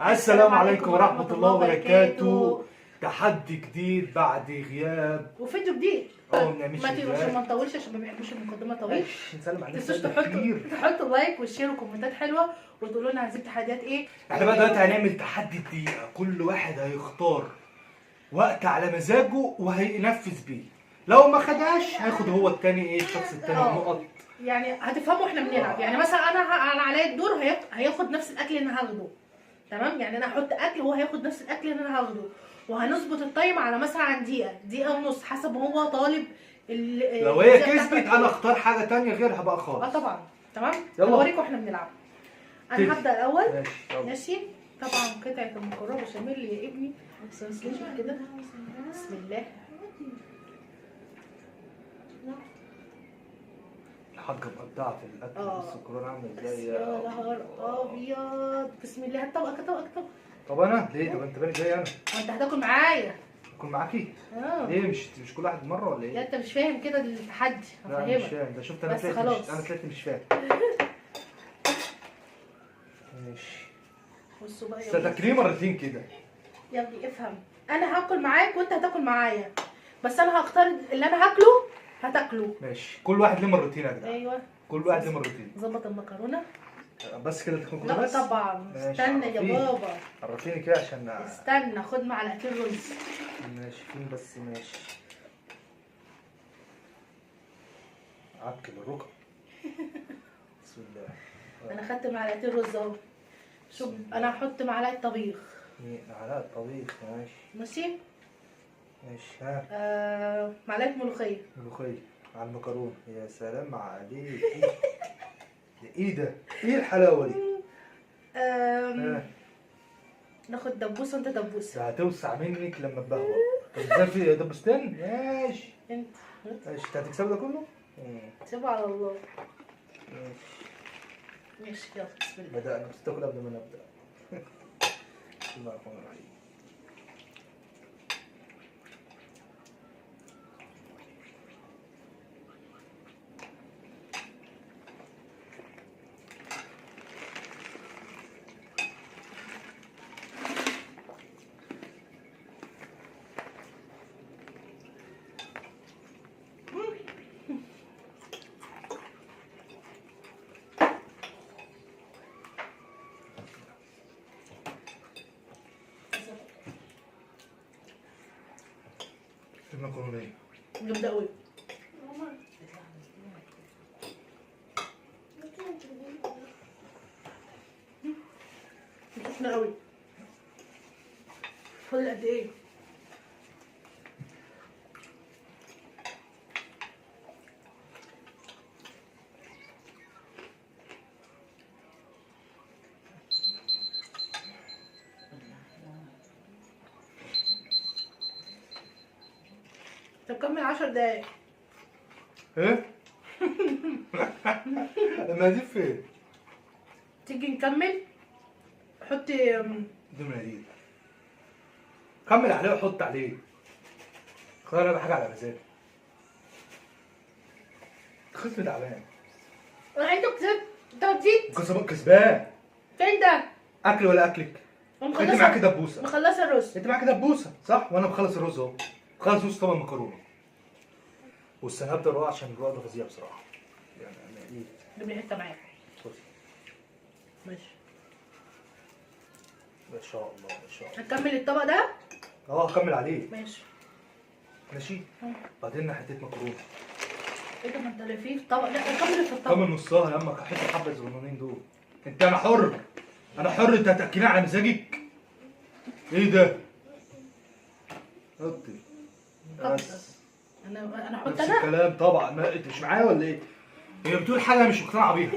السلام عليكم ورحمة الله وبركاته. تحدي جديد بعد غياب وفيديو جديد. ما بنعملش عشان ما نطولش، عشان ما بيحبوش المقدمه طويل. نسلم عليكم تنسوش تحطوا لايك وشير وكومنتات حلوه وتقولوا لنا عايزين تحديات ايه. احنا بقى دلوقتي هنعمل تحدي دقيقة، كل واحد هيختار وقت على مزاجه وهينفذ بيه. لو ما خدهاش هياخد هو التاني الشخص التاني النقط. يعني هتفهموا احنا بنلعب. يعني مثلا انا عليا الدور هياخد نفس الاكل اللي انا هاخده. تمام؟ يعني انا هحط اكل وهو هياخد نفس الاكل اللي انا هاخده، وهنظبط التايم على مثلا دقيقه ونص حسب هو طالب. لو هي كسبت انا اختار حاجه تانية غيرها بقى خالص. طبعا. تمام. يلا هوريكم احنا بنلعب. انا هبدا الاول. ماشي. طبعا قطعه المكرونه بشاميل يا ابني. بس كده. بسم الله. الحاجه مقطعه في الاكل. بص الكورونا عامله ازاي. يا نهار ابيض. بسم الله. الطبق. طب انا ليه؟ طب انت بالك زي انا؟ انت هتاكل معايا. اكل معاكي؟ ليه مش كل واحد مره ولا ايه؟ لا انت مش فاهم كده التحدي. لا مش فاهم. ده شفت انا طلعت مش فاهم. ماشي. بصوا بقى يا تاكليه مرتين كده. يا ابني افهم. انا هاكل معاك وانت هتاكل معايا، بس انا هختار اللي انا هاكله هتاكله. ماشي. كل واحد ليه مرتين يا جدعان. ايوه كل واحد ليه مرتين. ظبط المكرونه. بس كده تكون لا بس؟ طبعا. استنى يا بابا. عرفيني كده عشان استنى. خد معلقتين رز. ماشي. فين بس؟ ماشي. عكل الركب. بسم الله. انا خدت معلقتين رز اهو. شوف انا هحط معلقه طبيخ. معلقه طبيخ. ماشي. ها. معلقه ملوخيه. على المكرونه. يا سلام عليك. ايه ده؟ ايه الحلاوه دي؟ ناخد دبوسه وانت دبوسه. ده هتوسع منك لما تبهوأ. طب ازاي في دبوستين؟ ماشي. انت ماشي. انت هتكسب ده كله؟ سيبه على الله. ماشي. ماشي يلا بسم الله. بدأنا. بس تاكل قبل ما نبدأ. بسم الله الرحمن الرحيم. المكرونه ايه؟ نبدأ قوي. سخنة قوي. فاضل قد ايه؟ طب كمل 10 دقايق. ايه؟ المناديل فين؟ تيجي نكمل. حط دي مناديل. كمل عليه وحط عليه. خلينا نعمل حاجه على مزاجي. خصم تعبان. انت كسبت. انت نسيت. كسبان. فين ده؟ اكل ولا اكلك؟ انت معاكي دبوسه. مخلصه الرز. انت معاكي دبوسه صح؟ وانا مخلص الرز اهو. مخلص نص طبق مكرونه. بص انا هبدا اروح عشان الوقت فظيع بصراحه. يعني انا ايه؟ جيب حته معاك. ماشي. ما شاء الله ما شاء الله. هنكمل الطبق ده؟ هكمل عليه. ماشي. بعدين حته مكرونه. ايه ده؟ ما انت في الطبق. لا كمل في الطبق. كمل نصها يا اما حته حبه صغننين دول. انا حر. انت هتاكليني على مزاجك. ايه ده؟ حطي بس. انا احط نفس انا؟ الكلام طبعا. انت مش معايا ولا ايه؟ هي بتقول حاجه مش مقتنعه بيها.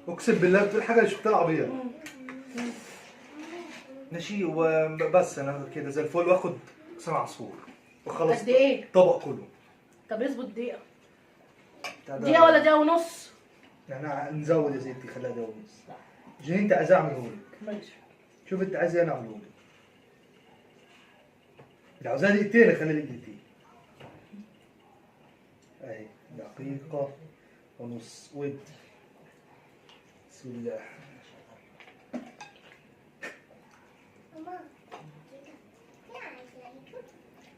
اقسم بالله بتقول حاجه مش مقتنعه بيها. ماشي. وبس انا كده زي الفل. واخد لسان عصفور وخلص. قد ايه؟ الطبق كله. طب اظبط دقيقه. دقيقه ولا دقيقه ونص؟ يعني نزود يا ستي. خليها دقيقه ونص. عشان انت عايز اعمله لك. ماشي. شوف انت عايز ايه انا اعمله لك. لو عاوزها دقيقتين خليها لك دقيقتين. اهي دقيقه ونص. ودي بسم الله.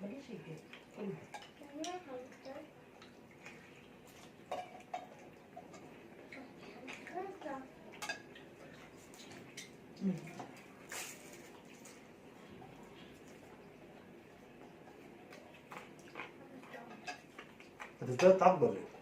ماليش إجابة. هتبتدي تعبر ليه؟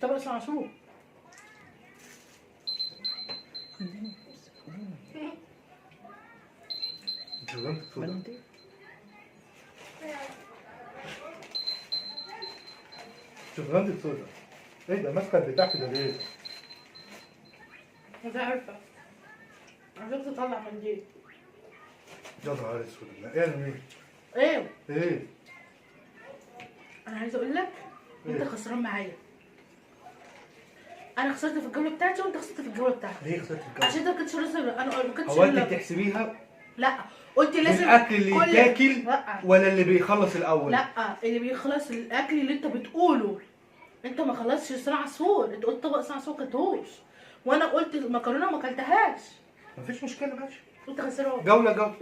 طبق صعصوع. شغلانتك سودا. شغلانتك سودا. ايه ده ماسكه البتاع كده ليه؟ مش عارفة. عايزاك تطلع منديل. يا نهار اسود. ايه يا مين؟ ايه؟ ايه؟ انا عايزه اقول لك انت إيه؟ خسران معايا. انا خسرت في الجوله بتاعتي وانت خسرت في الجوله بتاعتك. ليه خسرت الجو؟ عشان انت ما كنتش لسه، انا ما كنتش هو انت لسه- بتحسبيها لا قلت لازم الاكل اللي يتاكل لا ولا اللي بيخلص الاول؟ لا اللي بيخلص الاكل اللي انت بتقوله. انت ما خلصتش صنع عصفور، انت قلت طبق صنع عصفور ما كلتهوش، وانا قلت مكرونه ما كلتهاش. مفيش مشكله ماشي. انت خسران. جوله.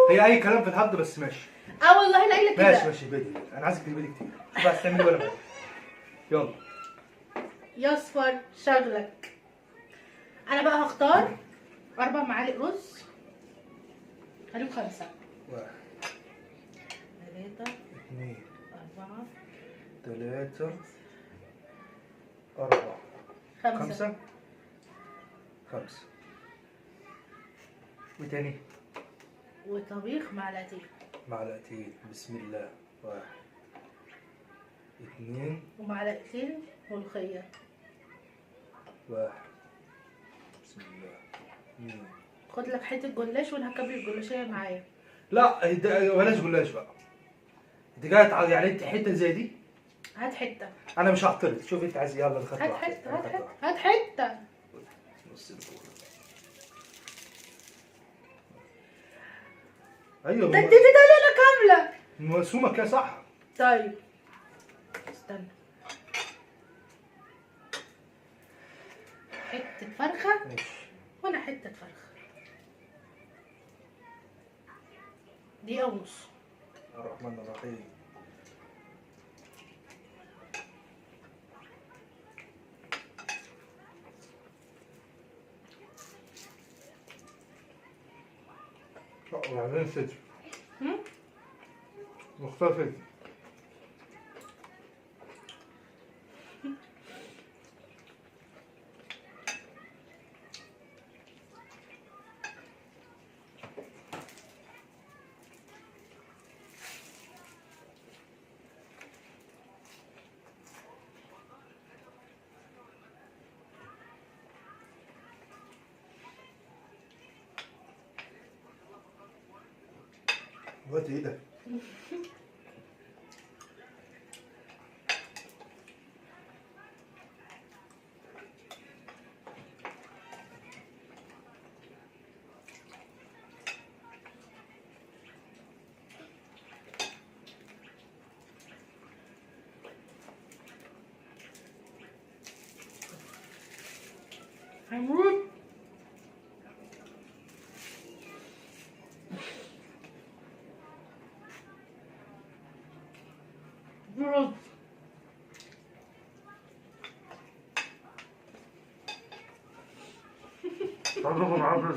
هي اي كلام في الهبد بس ماشي. اه والله لا قايله ماشي كده. ماشي بدي. انا عايزك تبدي كتير. شوف عايز تعمل ايه ولا معاك. يلا. يصفر شغلك. انا بقى هختار 4 معالق رز. خليهم 5. 1 3 2 4 3 4 5 5 وتاني وطبيخ معلقتين معلقتين. بسم الله. 1 2 ومعلقتين ملوخيه. 1 بسم الله. 2 خد لك حته جلاش وانا هكمل الجلاشيه معايا. لا بلاش جلاش بقى. انت جاي يعني انت حته زي دي هات حته. انا مش هعترض. شوف انت عايز ايه. يلا خدت هات واحده. حته. أنا هات خدت حته. واحدة. هات حته. نص الكوره. ايوه ده اديتي دليله كامله. مقسومه كده صح. طيب استنى. حته فرخه ماشي. وانا حته فرخه. دقيقه ونص. الرحمن الرحيم. وبعدين صدر. مختار صدر. وقت ايه ده؟ هيموت. رز. تعالوا معاه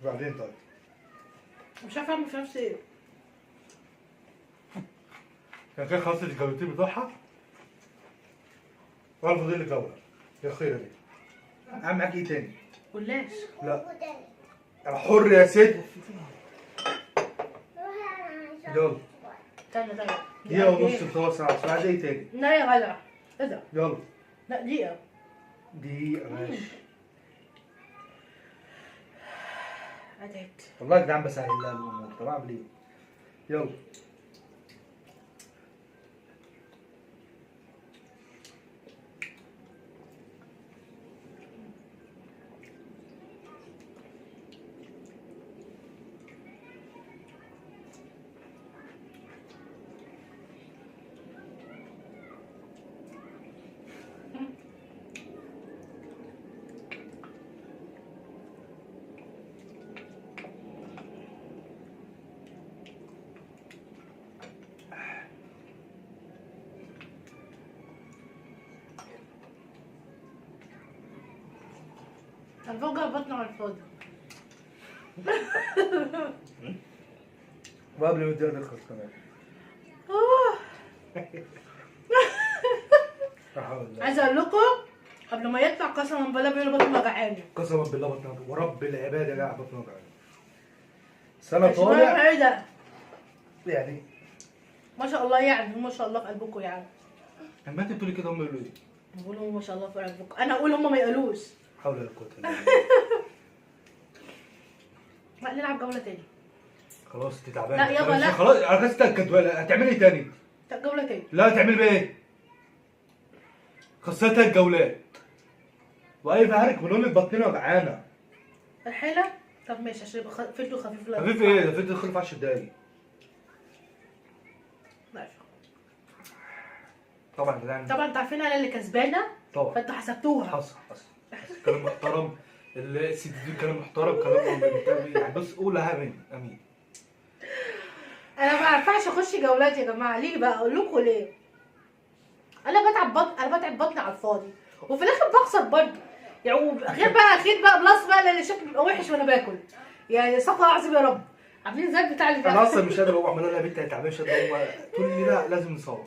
بعدين طيب مش عارفه اعمل في نفسي ايه. كان كده خلصت الجولتين بتوعها ولا فاضل لي جوله يا خير دي. اعمل معاك ايه تاني؟ قلاش. لا انا حر يا ست. يلا استنى طيب. دقيقة ونص بتوع ساعة عايز ايه تاني؟ لا يا غلا. ايه ده؟ يلا لا دقيقة. دقيقة ماشي. تعبت. والله يا جدعان بسهل لها الامور، طب اعمل ايه؟ يلا هنفجر بطنه على الفاضي. وقبل ما الدقيقة تخلص كمان. لا حول الله. عايزه اقول لكم قبل ما يطلع قسما بالله بيقول بطني وجعاني. قسما بالله بطني وجعاني ورب العباد يا جدع بطني وجعاني. سنة طالع اشمعنى ايه ده؟ يعني ما شاء الله يعني ما شاء الله في قلبكم يعني. لما انت بتقولي كده هم يقولوا ايه؟ بيقولوا ما شاء الله في قلبكم، انا اقول هم ما يقولوش. حول ولا قوة الا بالله. لا نلعب جوله تاني. خلاص انت تعبانة. لا يابا لا. خلاص انا كنت هتعملي ايه تاني؟ جوله تاني. لا هتعملي بيه ايه؟ خاصة الجولات. واي فهرك بنقول لك بطننا وجعانة. الحيله. طب ماشي عشان يبقى فيديو خفيف. خفيف ايه؟ ده فيديو دخل في 10 دقايق. ماشي. طبعا يا جدعان. طبعا انتوا عارفين انا اللي كسبانه. طبعا. فانتوا حسبتوها. حصل كلام محترم. الست دي كلام محترم كلام يعني بص قول امين امين. انا ما ينفعش اخش جولات يا جماعه. ليه بقى؟ اقول لكم ليه. انا بتعب بطني على الفاضي وفي الاخر بخسر برضه يعني. غير بقى بلس بقى اللي شكلي بيبقى وحش وانا باكل يعني. استغفر الله العظيم يا رب. عاملين زي بتاع اللي انا اصلا مش قادر اقوم اعمل لها بنت تعبانه مش قادر اقوم تقول لي لا لازم نصور.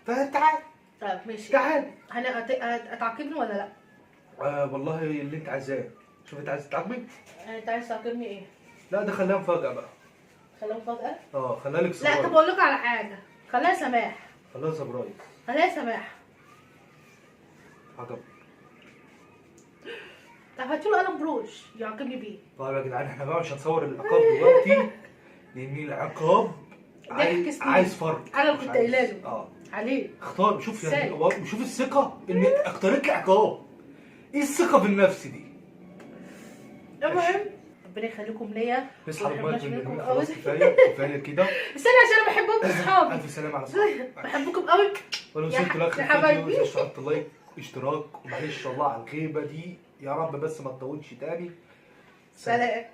فتعال طيب ماشي. تعال. هتعاقبني ولا لا؟ والله اللي انت عايزاه. شوف انت عايز تعاقبي؟ انت عايز تعاقبني ايه؟ لا ده خليها مفاجاه بقى. خليها مفاجأة؟ خليها لك سربرايز. لا طب اقول لكم على حاجه. خليها سماح. خليها سربرايز. خليها سماح. عجبك. طب هاتوا له قلم بروش يعاقبني بيه. طيب يا جدعان احنا بقى مش هنصور العقاب دلوقتي لان العقاب عايز فرق. انا اللي كنت قايله له. عليه. اختار. شوف يعني شوف الثقه ان اختارت لي عقاب. ايه الثقه في النفس دي؟ المهم ربنا يخليكم ليا. نسحب المايك منكم خلاص كفايه كده. استنى عشان انا بحبكم اصحابي. الف سلامه على صحابك. بحبكم قوي. ولو وصلت لاخر الفيديو اشتركت لايك اشتراك ومعلش الله على الغيبه دي يا رب بس ما تطولش تاني. سلام.